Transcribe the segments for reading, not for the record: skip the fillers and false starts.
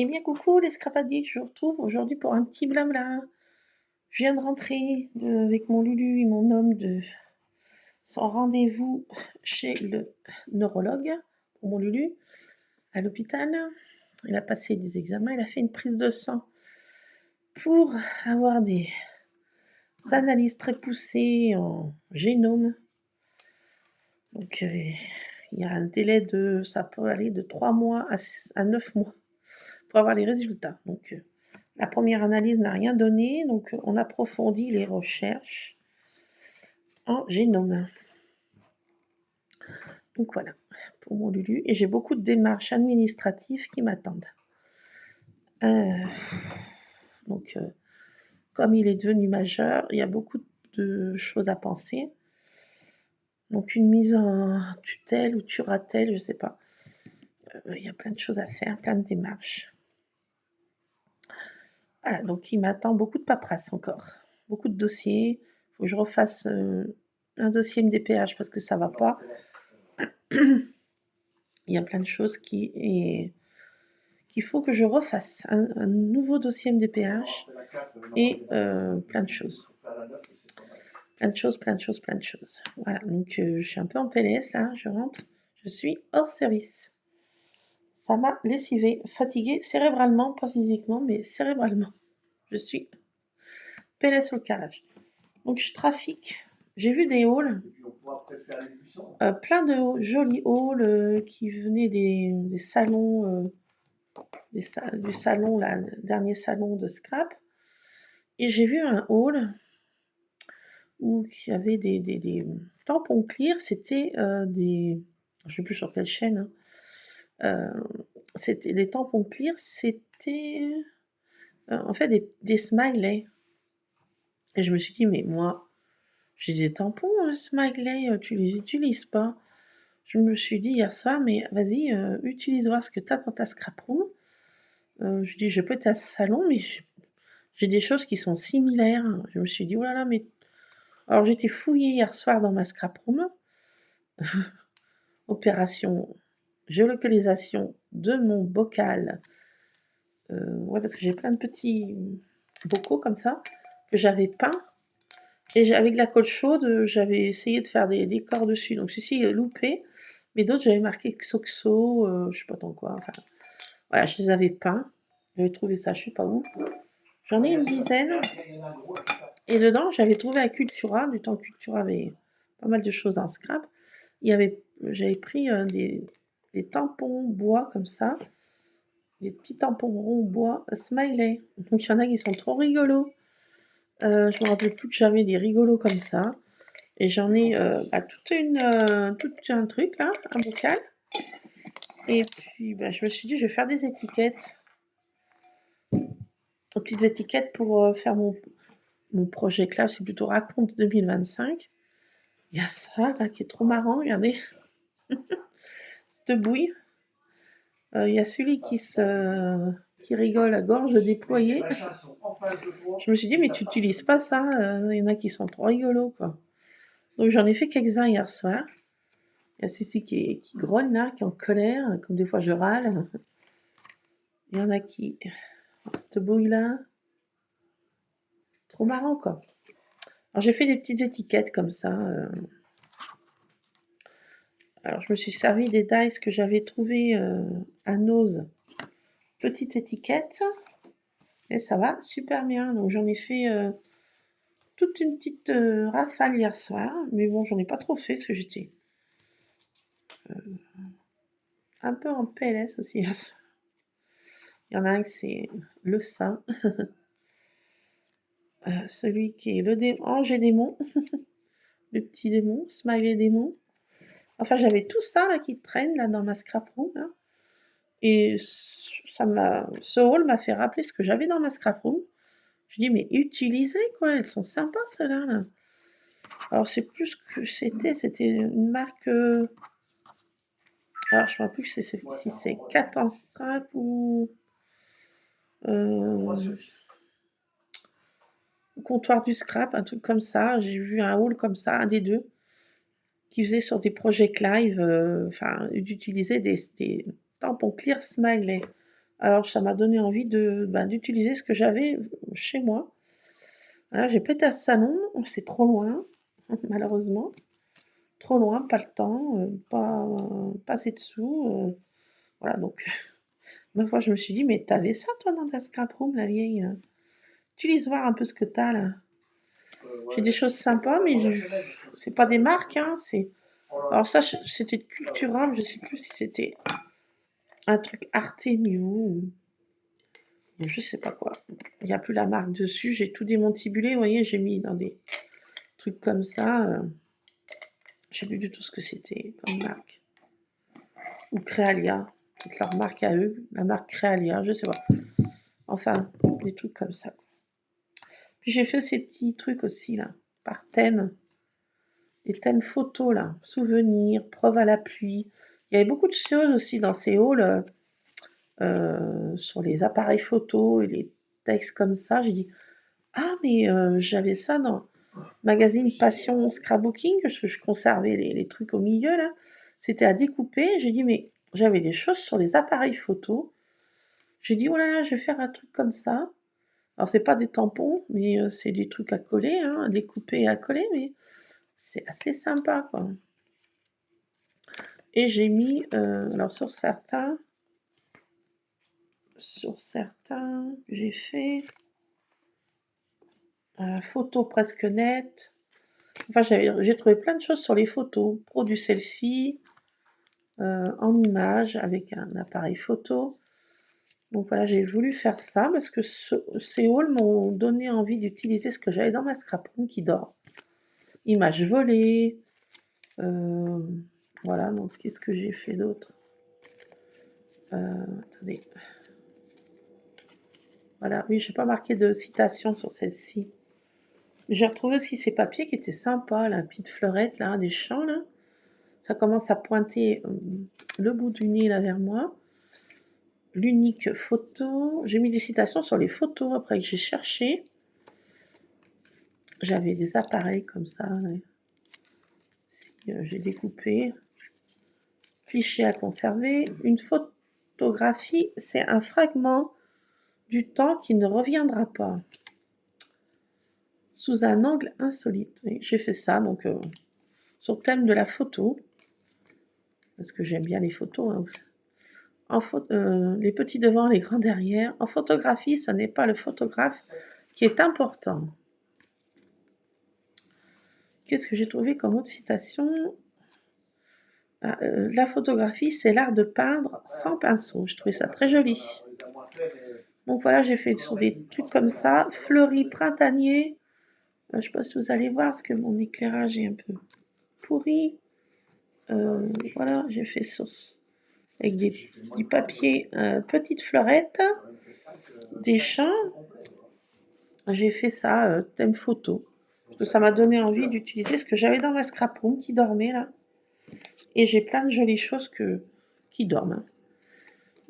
Eh bien coucou les scrapadiques, je vous retrouve aujourd'hui pour un petit blabla. Je viens de rentrer avec mon Lulu et mon homme de son rendez-vous chez le neurologue pour mon Lulu à l'hôpital. Il a passé des examens, il a fait une prise de sang pour avoir des analyses très poussées en génome. Donc il y a un délai de, ça peut aller de 3 mois à 9 mois pour avoir les résultats. Donc la première analyse n'a rien donné, donc on approfondit les recherches en génome. Donc voilà, pour mon Lulu. Et j'ai beaucoup de démarches administratives qui m'attendent. Donc, comme il est devenu majeur, il y a beaucoup de choses à penser. Donc une mise en tutelle ou curatelle, je ne sais pas. Il y a plein de choses à faire, plein de démarches. Voilà, donc il m'attend beaucoup de paperasse encore. Beaucoup de dossiers. Il faut que je refasse un dossier MDPH parce que ça ne va pas. Il y a plein de choses qu'il faut que je refasse. Un nouveau dossier MDPH et plein de choses. Plein de choses. Voilà, donc je suis un peu en PLS là, je rentre. Je suis hors service. Ça m'a lessivé, fatiguée cérébralement, pas physiquement, mais cérébralement. Je suis PLS au carrelage. Donc je trafique. J'ai vu des halls, plein de jolis halls qui venaient des salons, du salon, là, le dernier salon de scrap. Et j'ai vu un hall où il y avait des tampons clear. C'était des... Je ne sais plus sur quelle chaîne. C'était des tampons clear. C'était en fait des smileys. Et je me suis dit, mais moi, j'ai des tampons smiley, tu les utilises pas. Je me suis dit hier soir, mais vas-y, utilise voir ce que tu as dans ta scrap room. Je dis, je peux être à ce salon, mais j'ai des choses qui sont similaires. Je me suis dit, oh là là, mais... Alors j'étais fouillée hier soir dans ma scrap room. Opération géolocalisation de mon bocal. Ouais, parce que j'ai plein de petits bocaux comme ça que j'avais peint. Et avec la colle chaude, j'avais essayé de faire des décors dessus. Donc ceci est loupé. Mais d'autres, j'avais marqué Xoxo, je sais pas tant quoi. Enfin, voilà, je les avais peints. J'avais trouvé ça, je sais pas où. J'en ai une dizaine. Et dedans, j'avais trouvé à Cultura. Du temps Cultura avait pas mal de choses en scrap. J'avais pris des tampons bois comme ça. Des petits tampons ronds bois smiley. Donc il y en a qui sont trop rigolos. Je me rappelle plus que j'avais des rigolos comme ça. Et j'en ai tout un truc là, un bocal. Et puis je me suis dit, je vais faire des étiquettes. Des petites étiquettes pour faire mon projet là. C'est plutôt Raconte 2025. Il y a ça là qui est trop marrant, regardez. Cette bouille. Il y a celui qui rigole à gorge déployée. Je me suis dit, mais tu n'utilises pas ça. Il y en a qui sont trop rigolos, quoi. Donc j'en ai fait quelques-uns hier soir. Il y a celui qui grogne là, qui est en colère, comme des fois je râle. Il y en a qui... Cette bouille-là. Trop marrant, quoi. Alors j'ai fait des petites étiquettes comme ça. Alors je me suis servi des dice que j'avais trouvés à Nose. Petite étiquette. Et ça va super bien. Donc j'en ai fait toute une petite rafale hier soir. Mais bon, j'en ai pas trop fait parce que j'étais un peu en PLS aussi hier soir. Il y en a un que c'est le sein. Celui qui est le ange et démon. Le petit démon, smiley démon. Enfin, j'avais tout ça là qui traîne là dans ma scrap room. Là. Et ce haul m'a fait rappeler ce que j'avais dans ma scrap room. Je dis, mais utilisez quoi, elles sont sympas celles-là. Là. Alors, c'est plus que c'était une marque. Alors, je ne me rappelle plus si c'est 4 en strap ou. Comptoir du scrap, un truc comme ça. J'ai vu un haul comme ça, un des deux, qui faisait sur des projets live, d'utiliser des tampons clear smiley. Alors ça m'a donné envie d'utiliser ce que j'avais chez moi. Voilà, j'ai pas été à ce salon, c'est trop loin, malheureusement. Trop loin, pas le temps, pas assez de sous. Voilà, donc ma foi, je me suis dit, mais t'avais ça toi dans ta scrap room, la vieille? Utilise voir un peu ce que t'as là. J'ai des choses sympas, mais c'est pas des marques, hein, c'est. Alors ça, c'était Cultura, je sais plus si c'était un truc Artemio ou je sais pas quoi. Il n'y a plus la marque dessus, j'ai tout démontibulé, vous voyez, j'ai mis dans des trucs comme ça. Je sais plus du tout ce que c'était comme marque. Ou Créalia, c'est leur marque à eux, la marque Créalia, je sais pas. Enfin, des trucs comme ça. Puis j'ai fait ces petits trucs aussi là, par thème. Des thèmes photos là, souvenirs, preuves à la pluie. Il y avait beaucoup de choses aussi dans ces hauls sur les appareils photos et les textes comme ça. J'ai dit, ah mais j'avais ça dans le magazine Passion Scrapbooking, parce que je conservais les trucs au milieu là. C'était à découper. J'ai dit, mais j'avais des choses sur les appareils photos. J'ai dit, oh là là, je vais faire un truc comme ça. Alors c'est pas des tampons, mais c'est des trucs à coller, hein, à découper et à coller, mais c'est assez sympa quoi. Et j'ai mis, alors sur certains, j'ai fait photo presque nette. Enfin, j'ai trouvé plein de choses sur les photos. Pro du selfie, en image, avec un appareil photo. Donc voilà, j'ai voulu faire ça parce que ces hauls m'ont donné envie d'utiliser ce que j'avais dans ma scraproom qui dort. Images volées. Voilà, donc qu'est-ce que j'ai fait d'autre? Attendez. Voilà, oui, j'ai pas marqué de citation sur celle-ci. J'ai retrouvé aussi ces papiers qui étaient sympas, la petite fleurette, là, des champs, là. Ça commence à pointer le bout du nez, là, vers moi. L'unique photo. J'ai mis des citations sur les photos, après que j'ai cherché. J'avais des appareils comme ça, là. Si, j'ai découpé. Cliché à conserver. Une photographie, c'est un fragment du temps qui ne reviendra pas. Sous un angle insolite. Oui, j'ai fait ça, donc sur le thème de la photo, parce que j'aime bien les photos. Hein. Les petits devant, les grands derrière. En photographie, ce n'est pas le photographe qui est important. Qu'est-ce que j'ai trouvé comme autre citation? La photographie, c'est l'art de peindre sans pinceau. Je trouvais ça très joli. Donc voilà, j'ai fait sur des trucs comme ça, fleuris, printaniers. Je ne sais pas si vous allez voir, parce que mon éclairage est un peu pourri. Voilà, j'ai fait sauce avec du papier, petite fleurette, des champs. J'ai fait ça, thème photo. Parce que ça m'a donné envie d'utiliser ce que j'avais dans ma scraproom qui dormait là. Et j'ai plein de jolies choses qui dorment. Hein.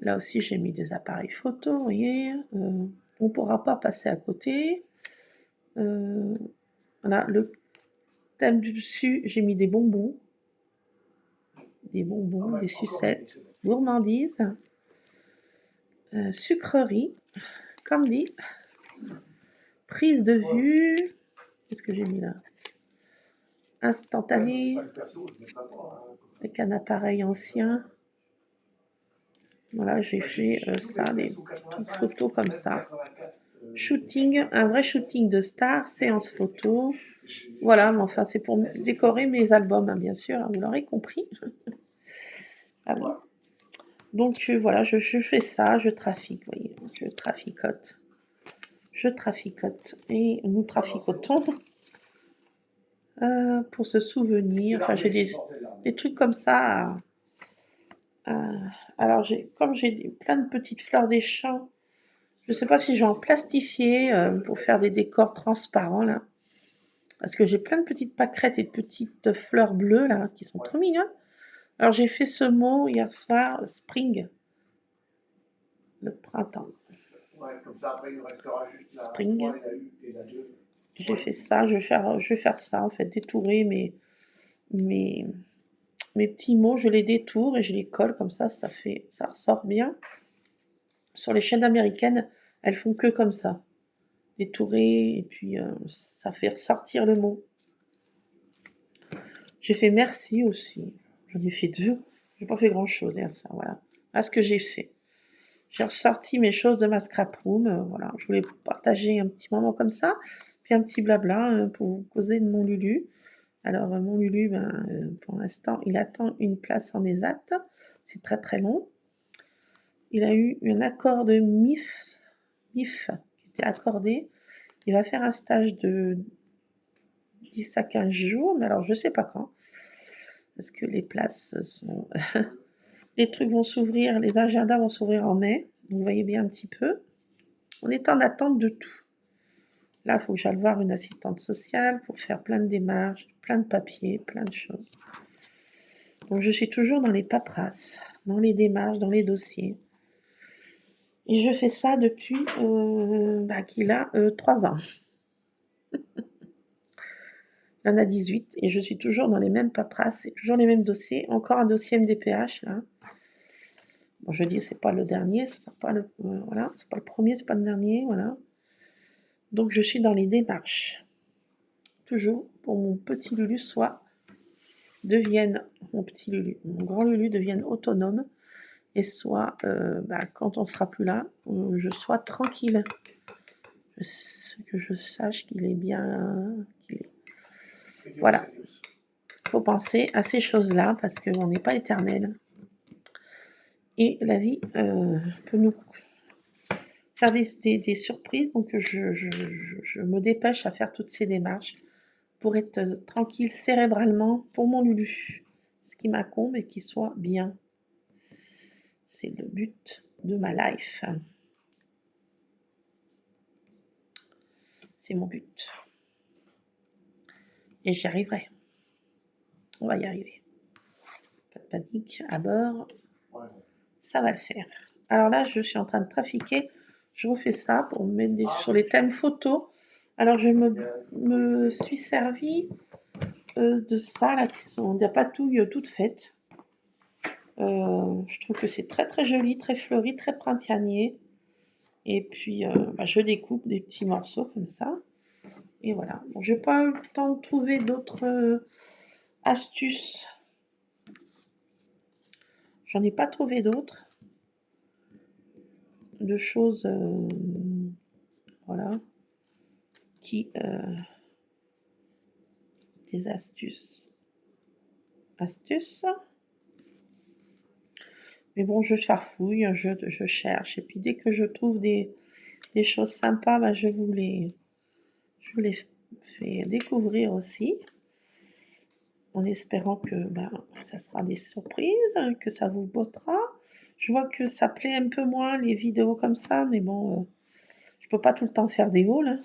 Là aussi, j'ai mis des appareils photo, vous voyez. On ne pourra pas passer à côté. Voilà, le thème du dessus, j'ai mis des bonbons, des sucettes, gourmandises, sucreries, candy, prise de vue. Qu'est-ce que j'ai mis là? Instantané, avec un appareil ancien. Voilà, j'ai fait ça, des petites photos comme ça. Shooting, un vrai shooting de star, séance photo. Voilà, mais enfin, c'est pour décorer mes albums, hein, bien sûr, hein, vous l'aurez compris. Ah oui. Donc voilà, je fais ça, je trafique, vous voyez, je traficote. Je traficote et nous traficotons pour se souvenir. Enfin, j'ai des trucs comme ça. Alors, comme j'ai plein de petites fleurs des champs, je ne sais pas si je vais en plastifier pour faire des décors transparents là. Parce que j'ai plein de petites pâquerettes et de petites fleurs bleues là qui sont trop mignonnes. Alors j'ai fait ce mot hier soir, spring, le printemps. Spring. J'ai fait ça, je vais faire ça en fait, détourer mes petits mots, je les détourne et je les colle comme ça ressort bien. sur les chaînes américaines, elles font que comme ça. Des tourées, et puis ça fait ressortir le mot. J'ai fait merci aussi. J'en ai fait 2. J'ai pas fait grand chose à ça, voilà. À ce que j'ai fait. J'ai ressorti mes choses de ma scrap room, voilà. Je voulais partager un petit moment comme ça, puis un petit blabla pour vous causer de mon Lulu. Alors mon Lulu, pour l'instant, il attend une place en ESAT. C'est très très long. Il a eu un accord de MIF qui était accordé. Il va faire un stage de 10 à 15 jours, mais alors je sais pas quand. Parce que les places sont... les trucs vont s'ouvrir, les agendas vont s'ouvrir en mai. Vous voyez bien un petit peu. On est en attente de tout. Là, il faut que j'aille voir une assistante sociale pour faire plein de démarches, plein de papiers, plein de choses. Donc je suis toujours dans les paperasses, dans les démarches, dans les dossiers. Et je fais ça depuis qu'il a 3 ans. Il en a 18 et je suis toujours dans les mêmes paperasses, c'est toujours les mêmes dossiers. Encore un dossier MDPH là. Bon, je dis c'est pas le dernier, c'est pas le voilà, c'est pas le premier, c'est pas le dernier, voilà. Donc je suis dans les démarches. Toujours pour mon petit Lulu mon petit Lulu, mon grand Lulu devienne autonome et soit quand on sera plus là, je sois tranquille. Que je sache qu'il est bien voilà. Il faut penser à ces choses-là parce qu'on n'est pas éternel. Et la vie peut nous faire des surprises. Donc je me dépêche à faire toutes ces démarches pour être tranquille cérébralement pour mon Lulu. Ce qui m'incombe et qu'il soit bien. C'est le but de ma life. C'est mon but. Et j'y arriverai. On va y arriver. Pas de panique, à bord. Ça va le faire. Alors là, je suis en train de trafiquer. Je refais ça pour me mettre sur les thèmes photos. Alors, je me suis servi de ça, là, qui sont des patouilles toutes faites. Je trouve que c'est très très joli, très fleuri, très printanier. Et puis, je découpe des petits morceaux comme ça. Et voilà. Bon, je n'ai pas eu le temps de trouver d'autres astuces. J'en ai pas trouvé d'autres. De choses, voilà, qui... des astuces. Mais bon, je farfouille, je cherche. Et puis dès que je trouve des choses sympas, je vous les fais découvrir aussi. En espérant que ça sera des surprises, que ça vous bottera. Je vois que ça plaît un peu moins les vidéos comme ça, mais bon, je peux pas tout le temps faire des hauls.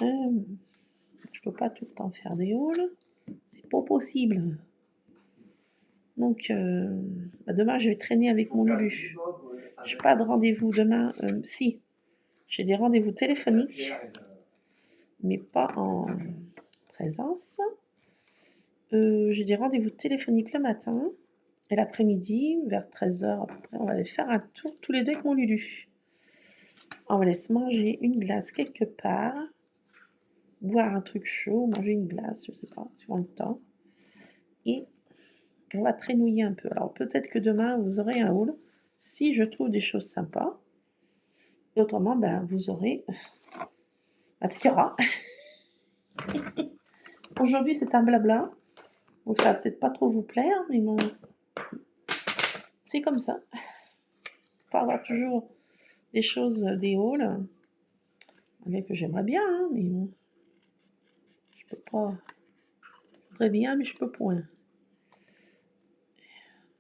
Je peux pas tout le temps faire des hauls. C'est pas possible. Donc, demain, je vais traîner avec mon Lulu. Je n'ai pas de rendez-vous demain. Si, j'ai des rendez-vous téléphoniques, mais pas en présence. J'ai des rendez-vous téléphoniques le matin et l'après-midi, vers 13h à peu près. On va aller faire un tour tous les deux avec mon Lulu. On va aller se manger une glace quelque part, boire un truc chaud, manger une glace, je sais pas, suivant le temps. Et on va traînouiller un peu. Alors peut-être que demain, vous aurez un haul si je trouve des choses sympas. Et autrement, vous aurez ce qu'il y aura. Aujourd'hui, c'est un blabla. Donc ça va peut-être pas trop vous plaire, mais bon, c'est comme ça. Faut avoir toujours des choses, des hauls, que j'aimerais bien, hein, mais bon, je peux pas. Je voudrais bien, mais je peux point.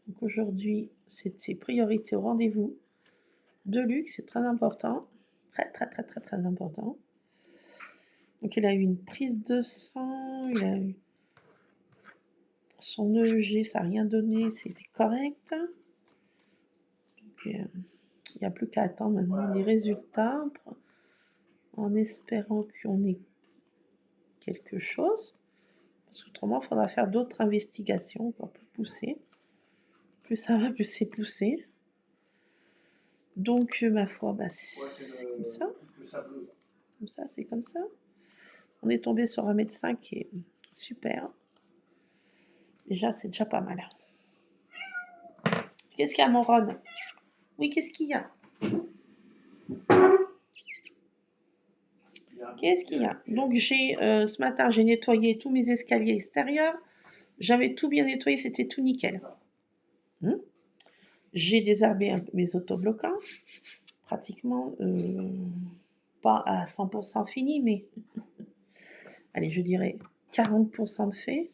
Donc aujourd'hui, c'est priorité au rendez-vous de luxe, c'est très important. Très, très, très, très, très important. Donc il a eu une prise de sang, il a eu son EEG, ça n'a rien donné, c'était correct. Donc il n'y a plus qu'à attendre maintenant les résultats en espérant qu'on ait quelque chose. Parce qu'autrement, il faudra faire d'autres investigations encore plus poussées. Plus ça va, plus c'est poussé. Donc, ma foi, bah, c'est comme ça. Comme ça, c'est comme ça. On est tombé sur un médecin qui est super. Déjà, c'est déjà pas mal. Qu'est-ce qu'il y a, mon Ron? Oui, qu'est-ce qu'il y a? Qu'est-ce qu'il y a? Donc, ce matin, j'ai nettoyé tous mes escaliers extérieurs. J'avais tout bien nettoyé, c'était tout nickel. J'ai désherbé mes autobloquants. Pratiquement, pas à 100% fini, mais allez, je dirais 40% de fait.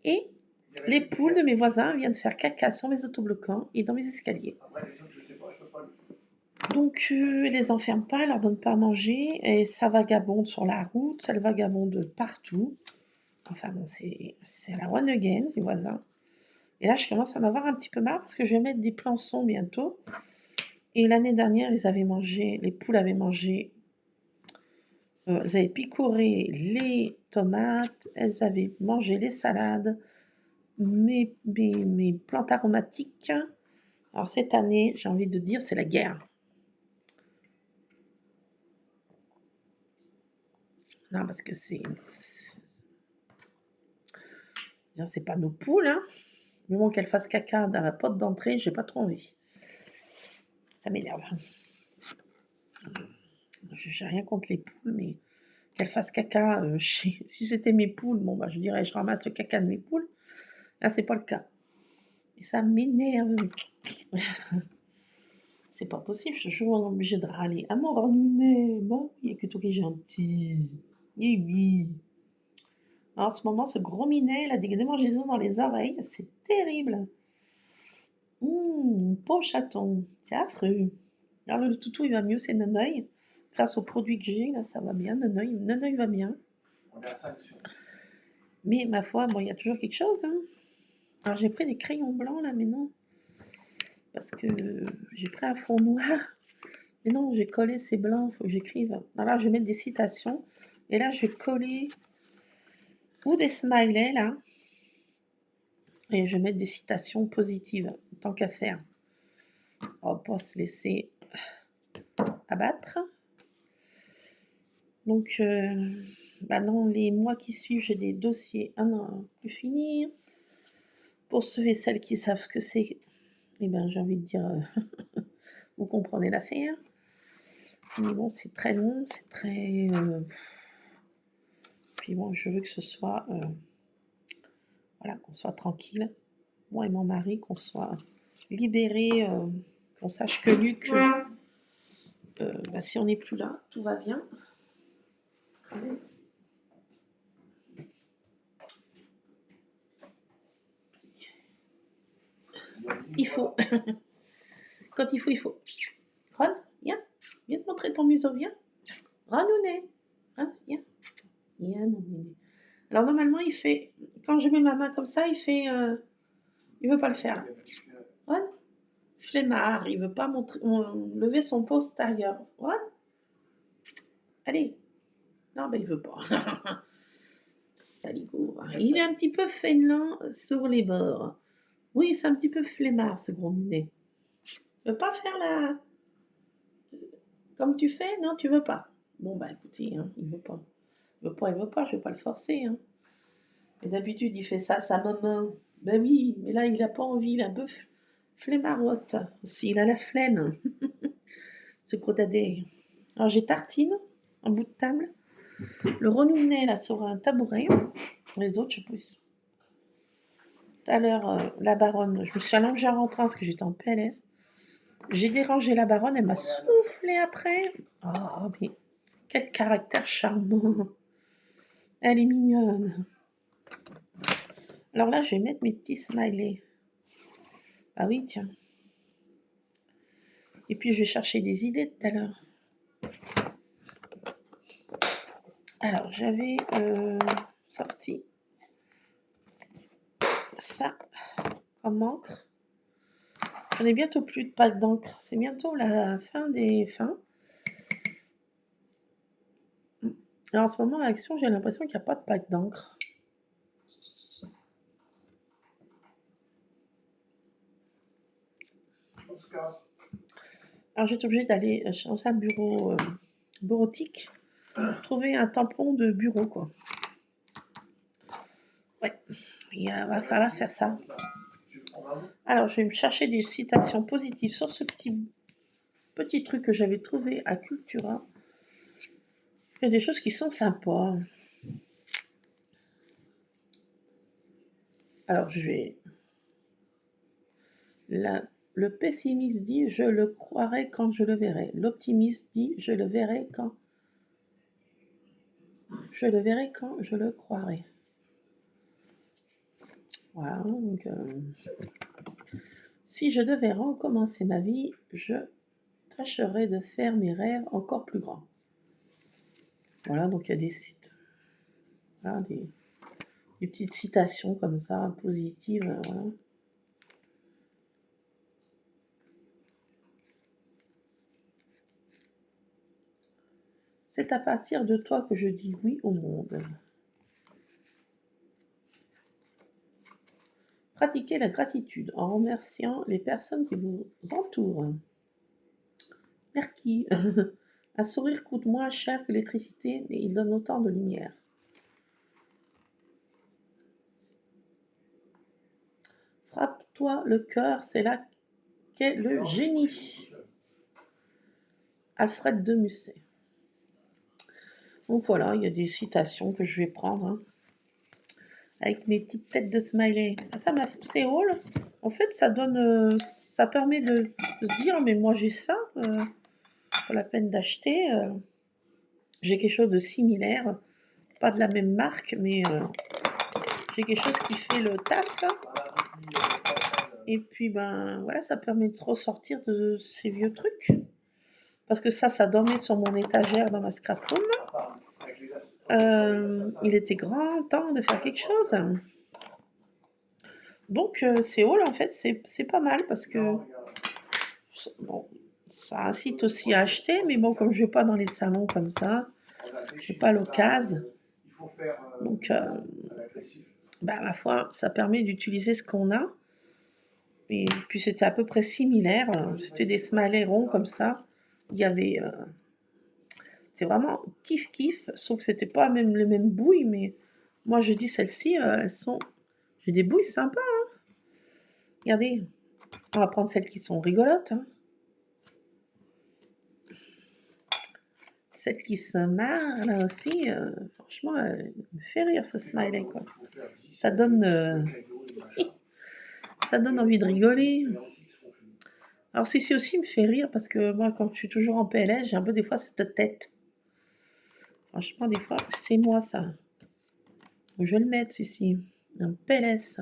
Et les poules de mes voisins viennent faire caca sur mes autobloquants et dans mes escaliers. Donc, elles les enferment pas, elles leur donnent pas à manger, et ça vagabonde sur la route, ça vagabonde partout. Enfin bon, c'est la one again, les voisins. Et là, je commence à en avoir un petit peu marre parce que je vais mettre des plançons bientôt. Et l'année dernière, les poules avaient mangé, elles avaient picoré les tomates, elles avaient mangé les salades, mes plantes aromatiques. Alors cette année, j'ai envie de dire, c'est la guerre. Non, parce que c'est pas nos poules, hein. Mais bon, qu'elles fassent caca dans la porte d'entrée, j'ai pas trop envie. Ça m'énerve. J'ai rien contre les poules, mais qu'elles fassent caca si c'était mes poules, bon bah je dirais je ramasse le caca de mes poules. Là, c'est pas le cas. Et ça m'énerve. C'est pas possible, je suis toujours obligée de râler. Ah mon René, bah oui, que toi qui es gentil. Eh oui. En ce moment, ce gros minet, il a des démangeaisons dans les oreilles, c'est terrible. Pauvre chaton, c'est affreux. Alors le toutou, il va mieux, c'est Nonoï. Grâce aux produits que j'ai, là, ça va bien. Nonoï va bien. On est à 5 sur 10. Mais ma foi, bon, il y a toujours quelque chose. Hein. Alors j'ai pris des crayons blancs, là, mais non. Parce que j'ai pris un fond noir. Mais non, j'ai collé ces blancs, il faut que j'écrive. Alors là, je vais mettre des citations. Et là, je vais coller ou des smileys, là. Et je vais mettre des citations positives, tant qu'à faire. On va pas se laisser abattre. Donc, dans les mois qui suivent, j'ai des dossiers à plus finir. Pour ceux et celles qui savent ce que c'est, eh ben, j'ai envie de dire, vous comprenez l'affaire. Mais bon, c'est très long, c'est très... Puis bon, je veux que ce soit... voilà, qu'on soit tranquille. Moi et mon mari, qu'on soit libérés, qu'on sache que Luc, si on n'est plus là, tout va bien. Il faut. Quand il faut, il faut. Ron, viens. Viens te montrer ton museau, viens. Ranounet. Hein, viens. Viens, mon nounet. Alors, normalement, il fait... Quand je mets ma main comme ça, il fait... il veut pas le faire. Ron, flemmard. Il veut pas lever son postérieur. Ron, allez. Non, ben, il veut pas. Saligo. Il est un petit peu fainéant sur les bords. Oui, c'est un petit peu flemmard, ce gros minet. Tu veux pas faire la... Comme tu fais? Non, tu veux pas. Bon, bah écoutez, hein, il veut pas. Il veut pas, je vais pas le forcer. Hein. Et d'habitude, il fait ça à sa maman. Ben oui, mais là, il a pas envie, il est un peu flemmarotte. Aussi, il a la flemme. Ce gros dadais. Alors, j'ai Tartine, en bout de table. Le renouvelet, là, sur un tabouret. Les autres, je sais plus. Tout à l'heure, la baronne, je me suis allongée en rentrant parce que j'étais en PLS. J'ai dérangé la baronne, elle m'a soufflé après. Oh, mais quel caractère charmant. Elle est mignonne. Alors là, je vais mettre mes petits smileys. Ah oui, tiens. Et puis, je vais chercher des idées tout à l'heure. Alors, j'avais sorti ça comme encre. On est bientôt plus de pâte d'encre. C'est bientôt la fin des fins. Alors, en ce moment, à Action, j'ai l'impression qu'il n'y a pas de pâte d'encre. Alors j'étais obligée d'aller dans un bureau bureautique, trouver un tampon de bureau, quoi. Ouais, il va falloir faire ça. Alors je vais me chercher des citations positives sur ce petit truc que j'avais trouvé à Cultura. Il y a des choses qui sont sympas. Alors je vais... Le pessimiste dit « je le croirai quand je le verrai ». L'optimiste dit « je le verrai quand je le croirai ». Voilà, donc... si je devais recommencer ma vie, je tâcherais de faire mes rêves encore plus grands. Voilà, donc il y a des sites. Voilà, des petites citations comme ça, positives. Voilà. C'est à partir de toi que je dis oui au monde. Pratiquez la gratitude en remerciant les personnes qui vous entourent. Merci. Un sourire coûte moins cher que l'électricité, mais il donne autant de lumière. Frappe-toi le cœur, c'est là qu'est le génie. Alfred de Musset. Donc voilà, il y a des citations que je vais prendre, hein, avec mes petites têtes de smiley. Ça m'a c'est drôle. En fait, ça donne, ça permet de se dire, mais moi j'ai ça, pas la peine d'acheter. J'ai quelque chose de similaire, pas de la même marque, mais j'ai quelque chose qui fait le taf. Et puis ben voilà, ça permet de ressortir de ces vieux trucs. Parce que ça dormait sur mon étagère dans ma scrap room. Il était grand temps de faire quelque chose. Donc c'est haut en fait, c'est pas mal parce que bon, ça incite aussi à acheter, mais bon, comme je vais pas dans les salons comme ça, je n'ai pas l'occasion. Donc bah, ma foi, ça permet d'utiliser ce qu'on a. Et puis c'était à peu près similaire. C'était des smileys ronds comme ça. Il y avait... c'est vraiment kiff-kiff, sauf que c'était pas même les mêmes bouilles, mais moi je dis celles-ci, elles sont... J'ai des bouilles sympas, hein. Regardez, on va prendre celles qui sont rigolotes. Hein. Celle qui se marre, là aussi, franchement, elle me fait rire ce smiley, quoi. Ça donne, ça donne envie de rigoler. Alors ceci aussi me fait rire parce que moi, quand je suis toujours en PLS, j'ai un peu des fois cette tête. Franchement, des fois, c'est moi ça. Donc, je vais le mettre ceci, un PLS.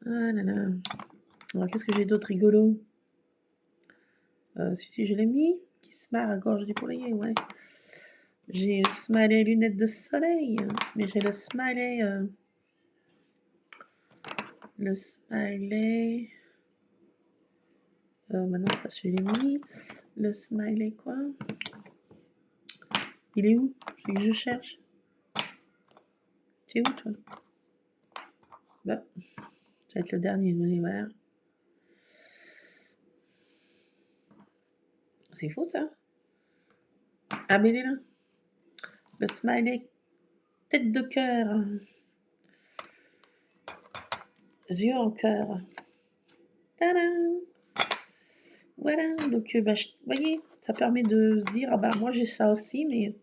Ah là là. Alors qu'est-ce que j'ai d'autre rigolo? Celui-ci, je l'ai mis. Qui se marre à gorge du poulailler, ouais. J'ai le smiley lunettes de soleil, mais j'ai le smiley... le smiley... maintenant, ça, je l'ai mis. Le smiley, quoi? Il est où? C'est que je cherche. C'est où, toi? Bah, ça va être le dernier, je vais voir. C'est fou, ça? Ah, mais il est là. Le smiley tête de cœur. Yeux en cœur. Tadam! Voilà, donc, bah, vous voyez, ça permet de se dire, ah bah, moi j'ai ça aussi, mais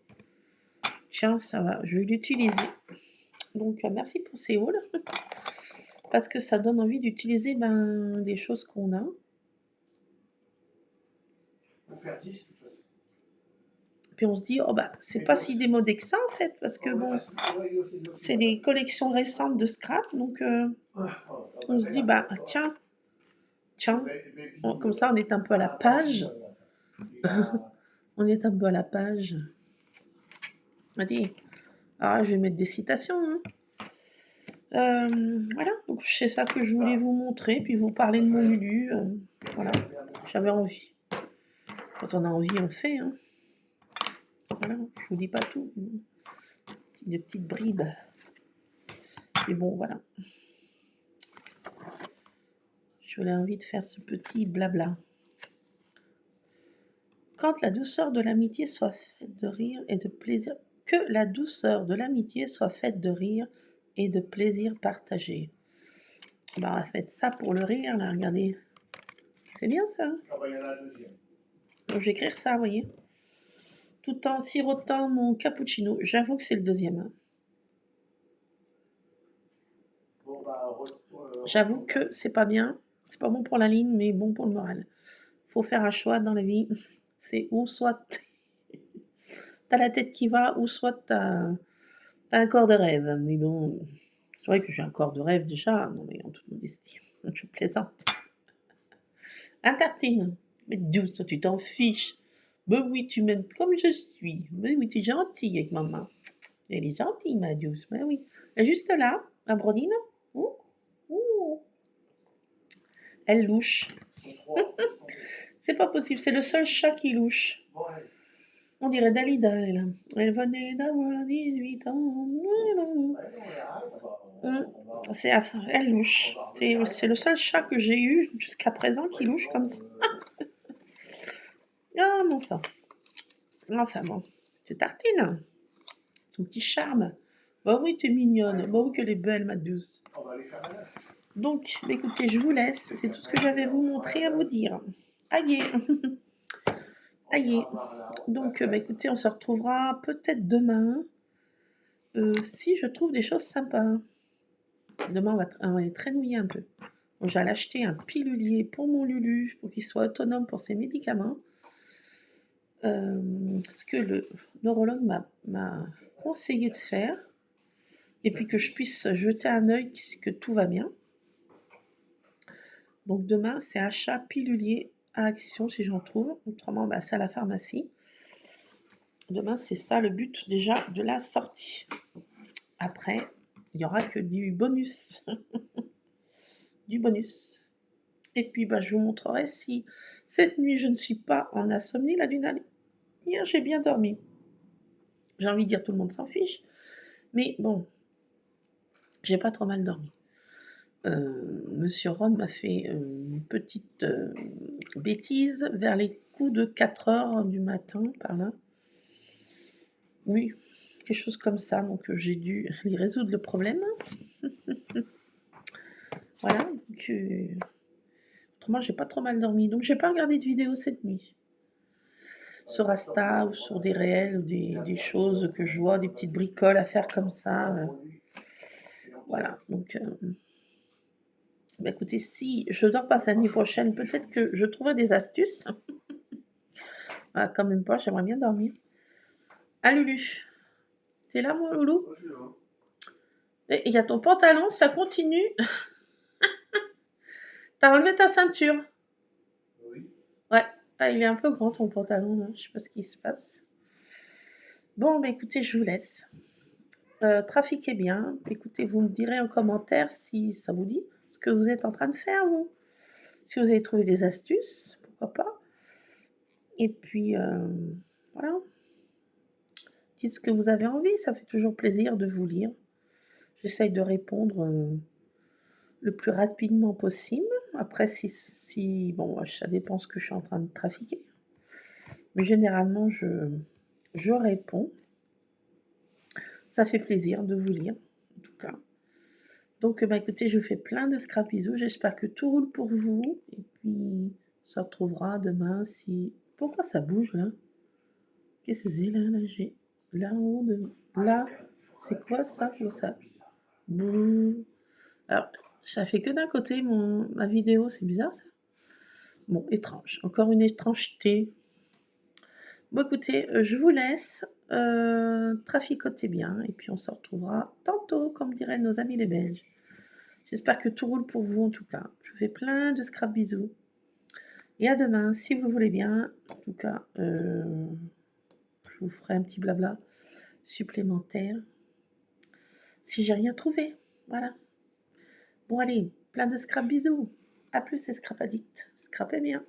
tiens, ça va, je vais l'utiliser. Donc, merci pour ces hauls, parce que ça donne envie d'utiliser des choses qu'on a. Puis on se dit, oh bah, c'est pas si démodé que ça en fait, parce que bon, c'est des collections récentes de scrap, donc on se dit, bah, tiens, comme ça on est un peu à la page. On est un peu à la page. Allez, ah, je vais mettre des citations. Hein. Voilà, donc c'est ça que je voulais vous montrer, puis vous parler de mon Lulu. Voilà, j'avais envie. Quand on a envie, on fait. Hein. Voilà, je vous dis pas tout. Des petites bribes. Et bon, voilà. J'avais envie de faire ce petit blabla. Quand la douceur de l'amitié soit faite de rire et de plaisir. Que la douceur de l'amitié soit faite de rire et de plaisir partagé. Bah, on va mettre ça pour le rire, là, regardez. C'est bien ça. Ah bah, il y en a un deuxième. Donc, je vais écrire ça, vous voyez. Tout en sirotant mon cappuccino. J'avoue que c'est le deuxième. Hein. Bon, bah, J'avoue que c'est pas bien. C'est pas bon pour la ligne, mais bon pour le moral. Faut faire un choix dans la vie. C'est ou soit t'as la tête qui va, ou soit t'as un corps de rêve. Mais bon, c'est vrai que j'ai un corps de rêve déjà. Non, mais en toute modestie, je plaisante. Un tartine. Mais douce, tu t'en fiches. Ben oui, tu m'aimes comme je suis. Ben oui, tu es gentille avec maman. Elle est gentille, ma douce. Ben oui. Elle est juste là, ma brodine. Ouh, ouh. Elle louche. C'est pas possible, c'est le seul chat qui louche. On dirait Dalida, elle est là. Elle venait d'avoir 18 ans. Elle louche. C'est le seul chat que j'ai eu jusqu'à présent qui louche comme ça. Ah, mon sang. Enfin bon, c'est Tartine. Son petit charme. Bah oui, t'es mignonne. Bah oui, qu'elle est belle, ma douce. Donc, bah écoutez, je vous laisse. C'est tout ce que j'avais à vous montrer, à vous dire. Aïe. Aïe. Donc, bah écoutez, on se retrouvera peut-être demain. Si je trouve des choses sympas. Demain, on va aller traînouiller un peu. Donc, j'allais acheter un pilulier pour mon Lulu, pour qu'il soit autonome pour ses médicaments. Ce que le neurologue m'a conseillé de faire. Et puis que je puisse jeter un œil que tout va bien. Donc demain, c'est achat pilulier à Action si j'en trouve. Autrement, bah, c'est à la pharmacie. Demain, c'est ça le but déjà de la sortie. Après, il n'y aura que du bonus. Du bonus. Et puis, bah, je vous montrerai si cette nuit, je ne suis pas en insomnie. La d'une année. Hier, j'ai bien dormi. J'ai envie de dire tout le monde s'en fiche. Mais bon, j'ai pas trop mal dormi. Monsieur Ron m'a fait une petite bêtise vers les coups de 4 heures du matin, par là. Oui, quelque chose comme ça. Donc j'ai dû lui résoudre le problème. Voilà. Donc, autrement, j'ai pas trop mal dormi. Donc j'ai pas regardé de vidéo cette nuit. Sur Insta ou sur des réels ou des choses que je vois, des petites bricoles à faire comme ça. Voilà. Donc, bah écoutez, si je dors pas la nuit prochaine, peut-être que je trouverai des astuces. Ah, quand même pas, j'aimerais bien dormir. Ah, Lulu. T'es là, mon loulou? Et il y a ton pantalon, ça continue. T'as enlevé ta ceinture? Oui. Ouais. Ah, il est un peu grand, son pantalon, là. Je sais pas ce qui se passe. Bon, bah écoutez, je vous laisse. Trafiquez bien. Écoutez, vous me direz en commentaire si ça vous dit ce que vous êtes en train de faire, vous. Si vous avez trouvé des astuces, pourquoi pas. Et puis, voilà. Dites ce que vous avez envie, ça fait toujours plaisir de vous lire. J'essaye de répondre le plus rapidement possible. Après, si bon, ça dépend ce que je suis en train de trafiquer. Mais généralement, je réponds. Ça fait plaisir de vous lire, en tout cas. Donc, bah, écoutez, je vous fais plein de scrap bisous. J'espère que tout roule pour vous. Et puis, on se retrouvera demain si... Pourquoi ça bouge, là? Qu'est-ce que c'est, là, j'ai... Là-haut, là, c'est quoi ça? Ça... Bouh. Alors, ça fait que d'un côté, ma vidéo, c'est bizarre, ça? Bon, étrange. Encore une étrangeté. Bon, écoutez, je vous laisse. Traficotez bien. Et puis, on se retrouvera tantôt, comme diraient nos amis les Belges. J'espère que tout roule pour vous, en tout cas. Je vous fais plein de scrap bisous. Et à demain, si vous voulez bien. En tout cas, je vous ferai un petit blabla supplémentaire. Si j'ai rien trouvé. Voilà. Bon, allez, plein de scrap bisous. À plus, c'est Scrap Addict. Scrapez bien.